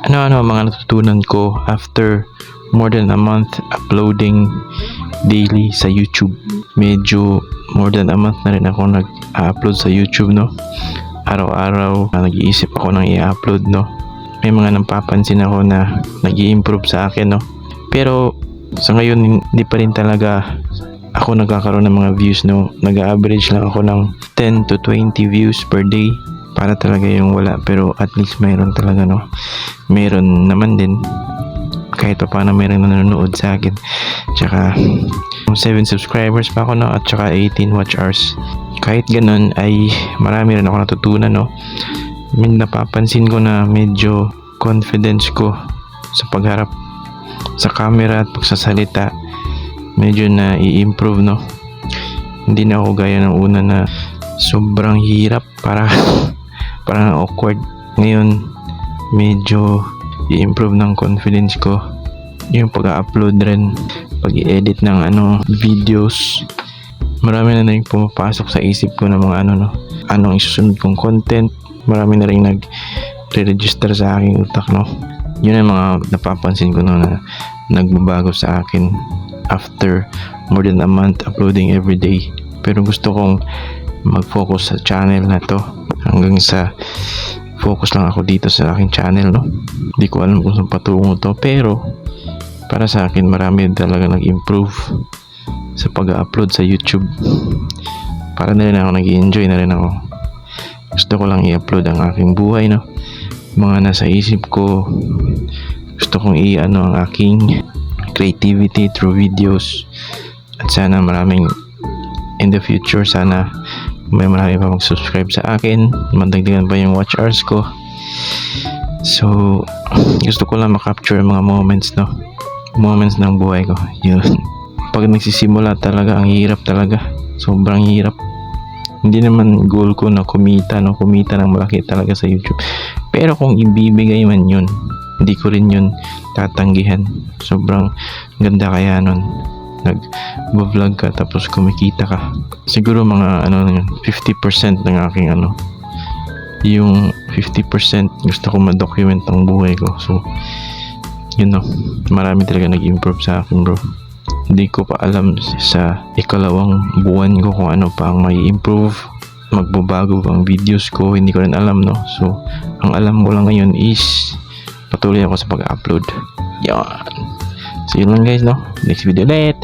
ano mga natutunan ko after more than a month uploading daily sa YouTube. Medyo more than a month na rin ako nag-upload sa YouTube, no. Araw-araw nag-iisip ako ng i-upload, no. May mga napapansin ako na nag-i-improve sa akin, no. Pero sa ngayon hindi pa rin talaga ako nagkakaroon ng mga views, no. Nag-average lang ako ng 10 to 20 views per day. Para talaga yung wala, pero at least mayroon talaga, no. Mayroon naman din kahit pa paano mayroon nanonood sa akin. Tsaka 7 subscribers pa ako, no, at tsaka 18 watch hours. Kahit ganun ay marami rin ako natutunan, no. May napapansin ko na medyo confidence ko sa pagharap sa camera at pagsasalita medyo na i-improve, no. Hindi na ako gaya ng una na sobrang hirap, parang awkward. Ngayon medyo i-improve ng confidence ko yung pag-upload rin, pag-i-edit ng videos. Marami na rin pumapasok sa isip ko ng mga anong isusunod kong content. Marami na rin nag-re-register sa aking utak, no. Yun ang mga napapansin ko, no, na nagbabago sa akin after more than a month uploading every day. Pero gusto kong mag-focus sa channel na to, hanggang sa focus lang ako dito sa aking channel, no. Hindi ko alam kung saan patungo to, pero para sa akin marami talaga nag-improve sa pag-upload sa YouTube. Para na rin ako nag-i-enjoy na rin ako. Gusto ko lang i-upload ang aking buhay, no, mga nasa isip ko. Gusto kong ang aking creativity through videos. At sana maraming in the future, sana may marami pa mag-subscribe sa akin, madagdagan pa yung watch hours ko. So gusto ko lang makapture mga moments, no, moments ng buhay ko. Yun, pag nagsisimula talaga ang hirap talaga, sobrang hirap. Hindi naman goal ko na kumita ng malaki talaga sa YouTube, pero kung ibibigay man yun, hindi ko rin yun tatanggihan. Sobrang ganda kaya nun nag-vlog ka tapos kumikita ka. Siguro mga 50% ng aking yung 50% gusto ko ma-document ang buhay ko. So yun, no, marami talaga nag-improve sa akin, bro. Hindi ko pa alam sa ikalawang buwan ko kung ano pa ang may improve, magbabago bang videos ko, hindi ko rin alam, no. So ang alam ko lang ngayon is patuloy ako sa pag-upload. Yan. So yun lang, guys, no. Next video ulit.